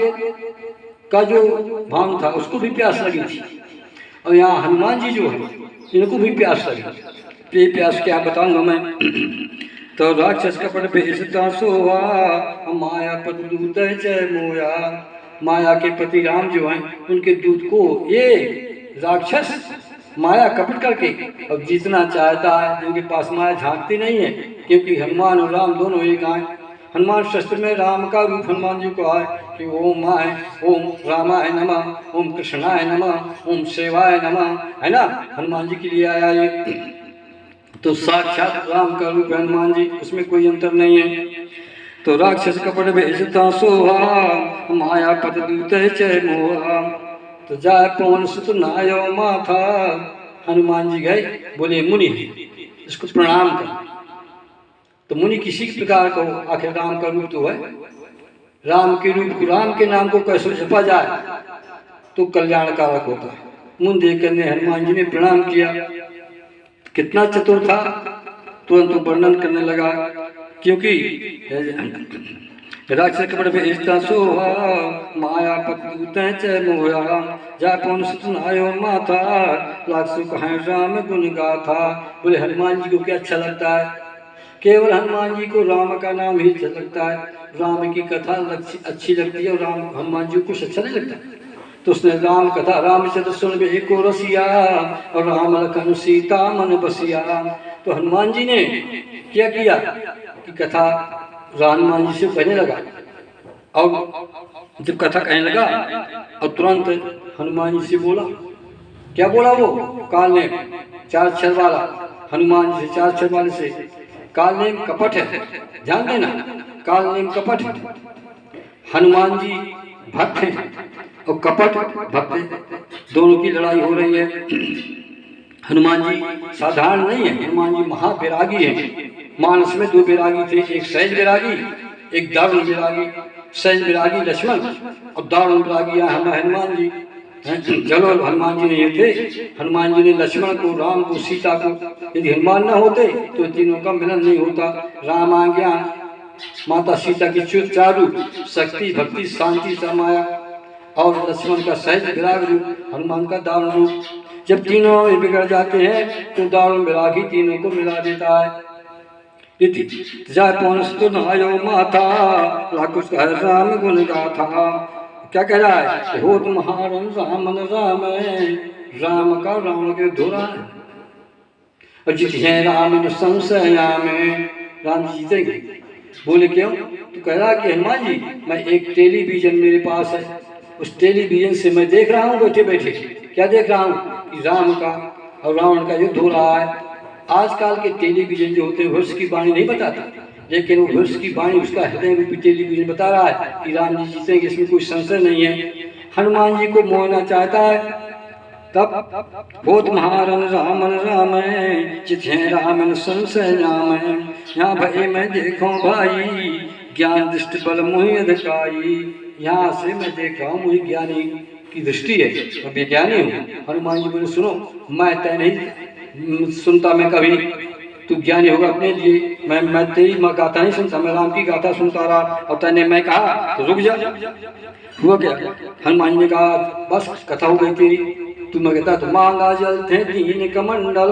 का जो भान था उसको भी प्यास लगी थी, और यहाँ हनुमान जी जो है इनको भी प्यास लगी। ये प्यास क्या बताऊंगा मैं। तो राक्षस कपट भेजता सोवा, माया पति दूत जय मोया। माया के पति राम जो हैं उनके दूत को ये राक्षस माया कपट करके अब जीतना चाहता है, जिनके पास माया झांकती नहीं है, क्योंकि हनुमान और राम दोनों एक आए। हनुमान शस्त्र में राम का रूप हनुमान जी को आए कि ओम आए, ओम रामाय नमः, ओम कृष्णाय नमः, ओम शिवाय नमः, है ना, हनुमान जी के लिए आया ये। तो साक्षात राम का रूप हनुमान जी, उसमें कोई अंतर नहीं है। तो राक्षस कपट भेजता सोहा, माया पत दूत चय मोहा। तो जाय पवन सुत नायो माथा, हनुमान जी गए, बोले मुनि इसको प्रणाम कर। तो मुनि किसी प्रकार को, आखिर राम का रूप तो है, राम के रूप को, राम के नाम को कैसे जपा जाए तो कल्याणकारक होता है। मुनि देख कर हनुमान जी ने प्रणाम किया। कितना चतुर था, तुरंत तो वर्णन करने लगा, क्योंकि राक्षस कपट भेजता सोहा, माया पत चय मोहा। जा पवन सुत नायो माथा, लाख सुख है राम गुण गाथा। बोले हनुमान जी को क्या अच्छा लगता है? केवल हनुमान जी को राम का नाम ही अच्छा लगता है, राम की कथा अच्छी लगती है, और राम हनुमान जी को कुछ अच्छा नहीं लगता। तो उसने राम कथा, रामचंद्र सुन एको रसिया, और राम लखन सीता मन बसिया। तो हनुमान जी ने क्या किया कि कथा हनुमान जी से कहने लगा, और जब कथा कहने लगा और तुरंत हनुमान जी से बोला, क्या बोला वो? काल ने 4 अक्षर वाला, हनुमान जी से 4 अक्षर वाले से। काल नेम कपट है, ध्यान देना, काल नेम कपट है, हनुमान जी भक्त हैं और कपट भक्त हैं, दोनों की लड़ाई हो रही है। हनुमान जी साधारण नहीं है, हनुमान जी महावैरागी हैं। मानस में 2 वैरागी थे, एक सहज वैरागी, एक दारुण वैरागी। सहज वैरागी लक्ष्मण और दारुण वैरागी हनुमान जी। चलो हनुमान जी नहीं थे, हनुमान जी ने लक्ष्मण को, राम को, सीता को, यदि हनुमान न होते तो तीनों का मिलन नहीं होता। राम आ गया, माता सीता की चारु शक्ति, भक्ति, शांति, समाया, और लक्ष्मण का सहज विराग रूप, हनुमान का दारुण रूप। जब तीनों बिगड़ जाते हैं तो दारुण विराग ही तीनों को मिला देता है। जय पौनस्तु नायो माथा, लाकुश कह राम गुण गाथा। क्या कह रहा है? हो तुम्हारन रामन राम, राम का रावण के धोरा है। और जित है राम संशया में, राम जी जीतेंगे। बोले क्यों? तो कह रहा कि हनुमान जी, मैं एक टेलीविजन मेरे पास है, उस टेलीविजन से मैं देख रहा हूँ बैठे बैठे। क्या देख रहा हूँ? कि राम का और रावण का युद्ध हो रहा है। आजकल के टेलीविजन जो होते हैं भविष्य की वाणी नहीं बताते, लेकिन वो भविष्य की वाणी उसका हृदय रूपी टेलीविजन बता रहा है कि राम जी जीतेंगे, इसमें कोई संशय नहीं है। हनुमान जी को मोहना चाहता है। तब हो तुम्हारन रामन राम, चिथे रामन संशय नाम। यहाँ भय मैं देखो भाई, ज्ञान दृष्टि बल मोहि अधिकाई। यहाँ से मैं देख रहा हूँ, मुझे ज्ञानी की दृष्टि है, मैं विज्ञानी हूँ। हनुमान जी बोले सुनो, मैं तय नहीं सुनता, मैं कभी, तू ज्ञानी होगा अपने लिए, मैं तेरी गाथा नहीं सुनता, मैं राम की गाथा सुनता रहा, और तैने मैं कहा तो रुक जा। हुआ क्या? हनुमान जी ने कहा बस कथा हो गई तेरी, तू मैं कहता तो मांगा जल थे दीन कमंडल।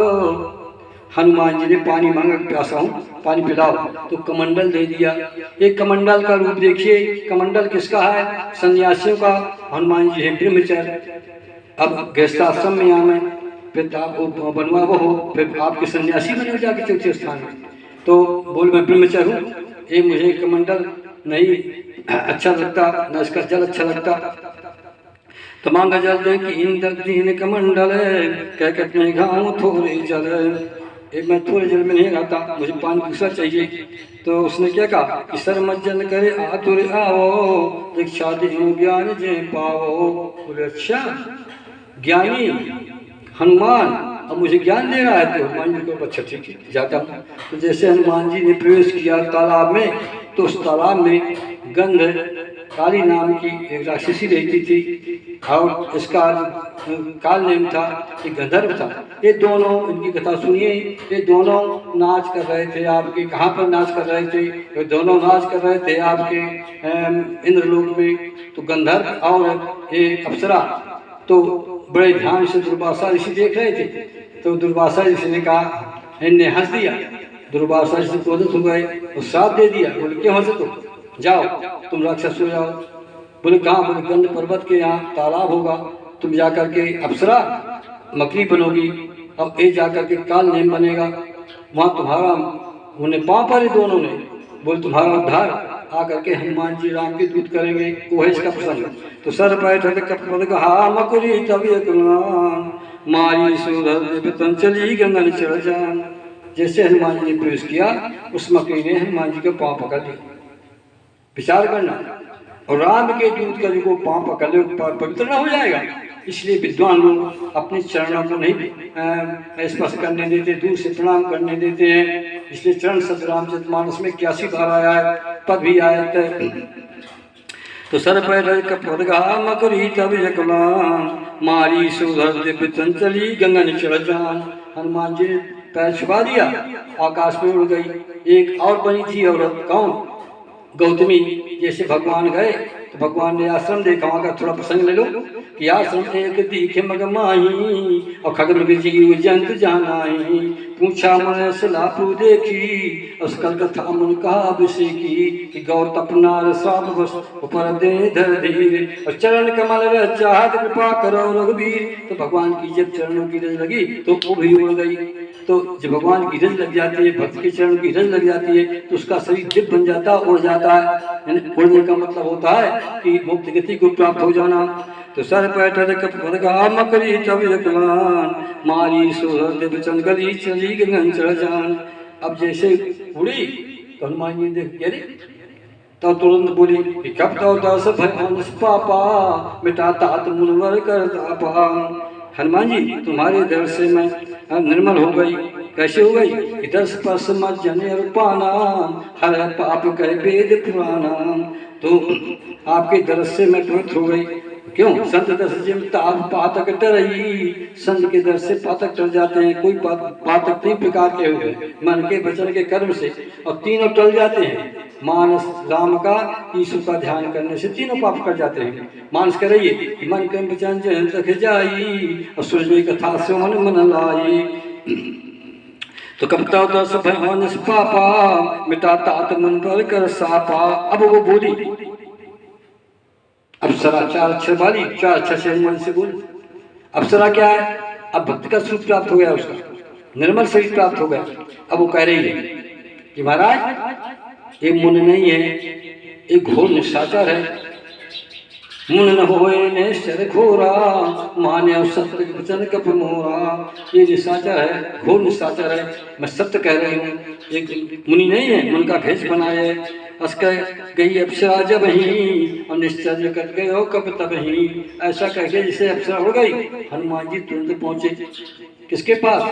हनुमान जी ने पानी मांगा, प्यासा हूँ पानी पिलाओ, तो कमंडल दे दिया। एक कमंडल का रूप देखिए, कमंडल किसका है? सन्यासियों का। हनुमान जी है ब्रह्मचर्य। अब गृहस्थाश्रम में यहाँ में फिर आप बनवा वो हो, फिर आपके सन्यासी बने जाके चौथे स्थान में। तो बोल मैं ब्रह्मचर्य हूँ, ये मुझे कमंडल नहीं अच्छा लगता, न इसका जल अच्छा लगता। तो मांगा जल दे कि इंद्र दीन कमंडल, कह कहते गाँव थोड़े जल, मैं थोड़े जल में नहीं रहता, मुझे पानी दूसरा चाहिए। तो उसने क्या कहा कि सर मज्जन करे आतुर आओ, दीक्षा दे ज्ञान जे पाओ। बोले अच्छा ज्ञानी हनुमान अब मुझे ज्ञान दे रहा है, तो हनुमान जी को अच्छा ठीक है जाता हूँ। तो जैसे हनुमान जी ने प्रवेश किया तालाब में, तो उस तालाब में गंध काली नाम की एक राक्षसी रहती थी, और इसका काल नेम था, ये गंधर्व था। ये दोनों, इनकी कथा सुनिए, ये दोनों नाच कर रहे थे आपके, कहाँ पर नाच कर रहे थे? ये दोनों नाच कर रहे थे आपके इंद्रलोक में। तो गंधर्व और ये अप्सरा तो बड़े ध्यान से दुर्वासा ऋषि देख रहे थे। तो दुर्वासा ऋषि ने कहा, इनने हंस दिया, दुर्वासा ऋषि क्रोधित हो गए और श्राप दे दिया। बोले क्यों हंसे? तो जाओ तुम राक्षस हो जाओ। बोले कहाँ? बोले गंध पर्वत के यहाँ तालाब होगा, तुम जाकर के अप्सरा मकड़ी बनोगी, अब ये जाकर के काल नेम बनेगा, वहाँ तुम्हारा उन्हें पाँव पर दोनों ने। बोले तुम्हारा उद्धार आकर के हनुमान जी राम के दूत करेंगे, वो है इसका प्रसंग। तो सर बैठे कपड़ कहा मकुरी तब एक मारी सुधर चली गंगन चढ़ जान। जैसे हनुमान जी ने प्रवेश किया, उस मकड़ी ने हनुमान जी के पाँव पकड़ लिए। विचार करना, और राम के दूत का जो पाँव पकड़ ले पवित्र न हो जाएगा। इसलिए विद्वान लोग अपने चरणों को नहीं स्पर्श करने देते, दूर से प्रणाम करने देते हैं। इसलिए चरण शब्द रामचरितमानस में 81 बार आया है, पद भी आया है। तो सर पैर कपड़गा मकरी तब यकलान, मारी सुधर दिव्य चंचली गंगन चढ़ जान। हनुमान जी ने पैर छुपा दिया, आकाश में उड़ गई। एक और बनी थी औरत, कौन? गौतमी। जैसे भगवान गए तो भगवान ने आश्रम देखा, वहाँ का थोड़ा प्रसंग ले लो कि आश्रम एक दिखे मगमाही, और खगमृग जीव जंत जानाई। पूछा मन सलापू देखी, उसकल कथा मन कहा अभिषेकी, कि गौर तपनार साप बस ऊपर दे धर धीर, और चरण कमल रह चाहत कृपा करो रघुवीर। तो भगवान की जब चरणों की रज लगी तो वो भी उड़ गई। तो जब भगवान की रज लग जाती है, भक्त के चरण की रज लग जाती है, तो उसका शरीर दिव्य बन जाता है, उड़ जाता है। उड़ने का मतलब होता है कि मुक्त गति को प्राप्त हो जाना। तो सर पैठर कपड़गा मकरी तब यकलान, मारी सोहर दिव्य चंगली चली गगन चढ़ जान। अब जैसे उड़ी तो हनुमान जी ने देख, अरे तो तुरंत बोली कि कब तो दस भय पापा, मिटाता तुम मुनवर कर तापा। हनुमान जी तुम्हारे दर से मैं निर्मल हो गई। कैसे हो गई? कि 10 स्पर्श मत जने रूपाना, हर पाप कह वेद पुराना। तो आपके दर्श से मैं पवित्र हो गई। क्यों? संत दर्श जिम ताप पातक टरई, संत के दर से पातक टल जाते हैं। कोई पातक 3 प्रकार के हुए, मन के, वचन के, कर्म से, और तीनों टल जाते हैं। मानस राम का, ईश्वर का ध्यान करने से तीनों पाप कर जाते हैं। मानस करिए, मन के वचन जन तक जाई, और सूर्य कथा से मन लाई। तो कविता दस भय निष्पापा, मिटा तात मन पर कर सापा। अब वो बोली अप्सरा 4 अक्षर वाली, 4 अक्षर से मन से बोल। अप्सरा क्या है? अब भक्त का स्वरूप प्राप्त हो गया, उसका निर्मल शरीर प्राप्त हो गया। अब वो कह रही है कि महाराज ये मुन नहीं है, एक घोर निशाचर है। मुन न होए निश्चर घोरा, मान्य सत्य वचन कप मोरा। ये निशाचर है, घोर निशाचर है। मैं सत्य कह रही हूँ, एक मुनि नहीं है, मुन का भेष बनाए। अस्क गई अप्सरा जब ही, और निश्चर्य कर गए हो कब तब ही। ऐसा कह के जिसे अप्सरा हो गई, हनुमान जी तुरंत पहुंचे किसके पास?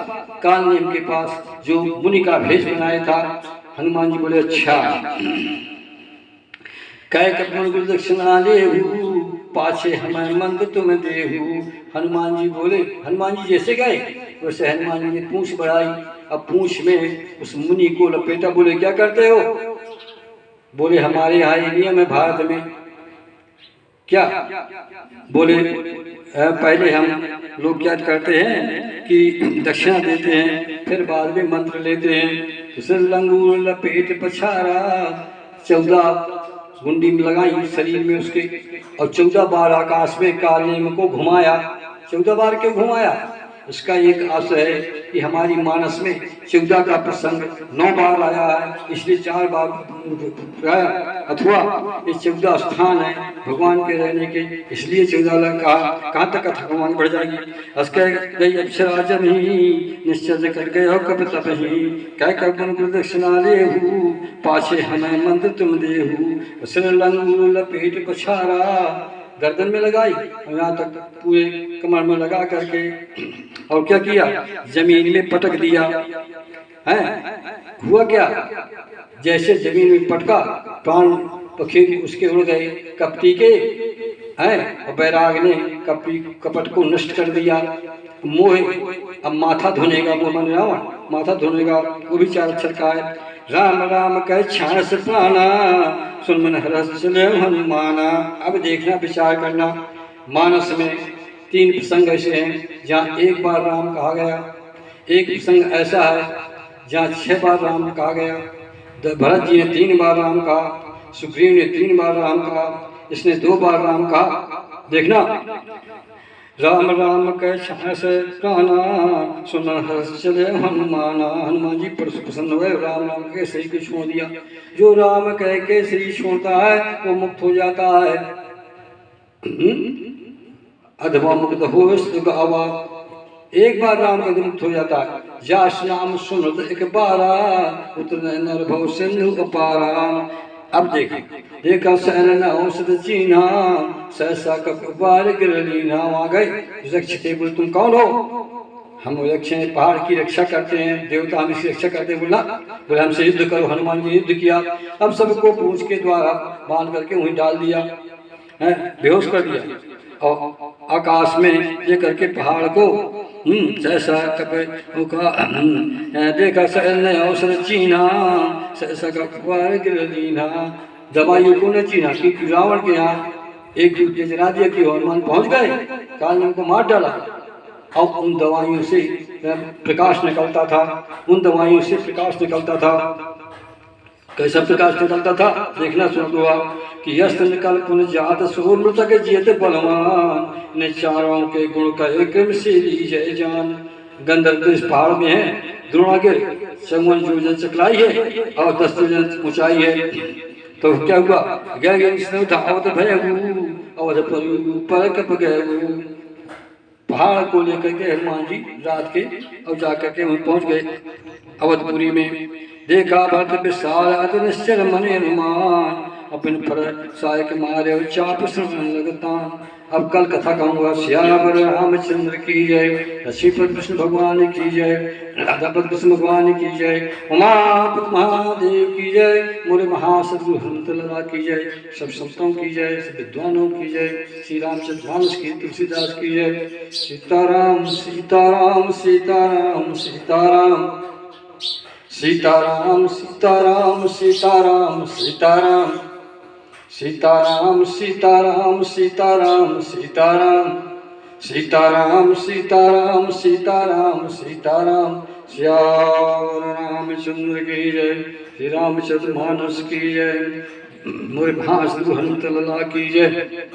काल नेम के पास, जो मुनि का भेष बनाया था। हनुमान जी बोले अच्छा, कह कपन गुरु दक्षिणा लेहू, पाछे हमें मंद तुम देहू। हनुमान जी बोले, हनुमान जी जैसे गए वैसे हनुमान जी ने पूंछ बढ़ाई। अब पूंछ में उस मुनि को लपेटा। बोले क्या करते हो? बोले हमारे यहाँ ये नियम है भारत में। क्या? बोले पहले हम लोग क्या करते हैं कि दक्षिणा देते हैं, फिर बाद में मंत्र लेते हैं। तो सिर लंगूर लपेट पछारा, 14 गुंडी में लगाई शरीर में उसके, और 14 बार आकाश में कालनेम को घुमाया। 14 बार क्यों घुमाया? इसका एक आशय है कि हमारी मानस में 14 का प्रसंग 9 बार आया है, इसलिए 4 बार आया। अथवा ये 14 स्थान है भगवान के रहने के, इसलिए 14 कहा। कहाँ तक कथा भगवान बढ़ जाएगी। अस्क गई अप्सरा जब ही, निश्चर्य कर गए हो कब तब ही। कह कपन गुरु दक्षिणा लेहू, पाछे हमें मंद तुम देहू। सिर लंगूर लपेट पछारा, गर्दन में लगाई और यहाँ तक पूरे कमर में लगा करके, और क्या किया? जमीन में पटक दिया है। हुआ क्या? जैसे जमीन में पटका, प्राण पखेरु उसके उड़ गए कपटी के हैं, और बैराग ने कपट को नष्ट कर दिया। मोह अब माथा धोने का, वो मन रावण माथा धोने का, वो भी 4 अक्षर का है। राम राम कह छाण से प्राणा, सुन मन हरस चले हनुमाना। अब देखना, विचार करना। मानस में 3 प्रसंग ऐसे हैं जहाँ 1 बार राम कहा गया। एक प्रसंग ऐसा है जहाँ 6 बार राम कहा गया। भरत जी ने 3 बार राम कहा, सुग्रीव ने 3 बार राम कहा, इसने 2 बार राम कहा। देखना, राम राम कह छास प्राणा, सुन हर्ष चले हनुमाना। हनुमान जी प्रसन्न हुए, राम राम कह सही को छोड़ दिया। जो राम कह के श्री छोड़ता है वो मुक्त हो जाता है। अधवा मुक्त हो गावा, एक बार राम का मुक्त हो जाता है। जास नाम सुनत एक बारा, उतर नर भव सिंधु अपारा। अब देखा सहन औषध चीना, सहसा कपार गिरलीना। आ गए यक्ष थे, बोले तुम कौन हो? हम यक्ष हैं, पहाड़ की रक्षा करते हैं, देवता हम इसकी रक्षा करते हैं। बोला हमसे युद्ध करो। हनुमान जी युद्ध किया। अब सबको पूंछ के द्वारा बांध करके वहीं डाल दिया है, बेहोश कर दिया। और आकाश में ये करके पहाड़ को सहसा देखा सहन औषध चीना, सहसा कपार गिरलीना। दवाइयों को न चीना कि रावण के यहाँ एक दूसरे जला दिया कि हनुमान पहुंच गए, काल ने उनको मार डाला। और उन दवाइयों से प्रकाश निकलता था, उन दवाइयों से प्रकाश निकलता था। कैसा प्रकाश निकलता था? देखना सुन दो आप कि यस्त निकल पुन जात सो मृतक जियत बलवान, ने चारों के गुण का एक से लीजिए जान। गंधर्व इस पहाड़ में है, द्रोणागिर 54 योजन चकलाई है और 10 योजन ऊंचाई है। तो क्या हुआ? अवध भयगु, अवध पर कप गए। पहाड़ को लेकर के हनुमान जी रात के और जाकर के वहीं पहुंच गए अवधपुरी में। देखा भरत विशाल अति निश्चर मन हनुमान, अपन फर साय के मारे चाप श्रवण लगतान। अब कल कथा कहूँगा। श्यावर रामचंद्र की जय, लक्ष्मीपति कृष्ण भगवान की जय, राधापति कृष्ण भगवान की जय, उमापति महादेव की जय, मोरे महासदगुरु हनुमत लाला की जय, सब संतों की जय, सब विद्वानों की जय, श्री रामचंद्र मानस की, तुलसीदास की जय। सीताराम सीताराम सीताराम सीताराम सीताराम सीताराम सीताराम सीताराम सीताराम सीताराम सीताराम सीताराम सीताराम सीताराम सीताराम सीताराम। श्याम रामचंद्र की जय, श्री रामचंद्र मानस की जय, मोरे महासदगुरु हनुमत लाला की जय।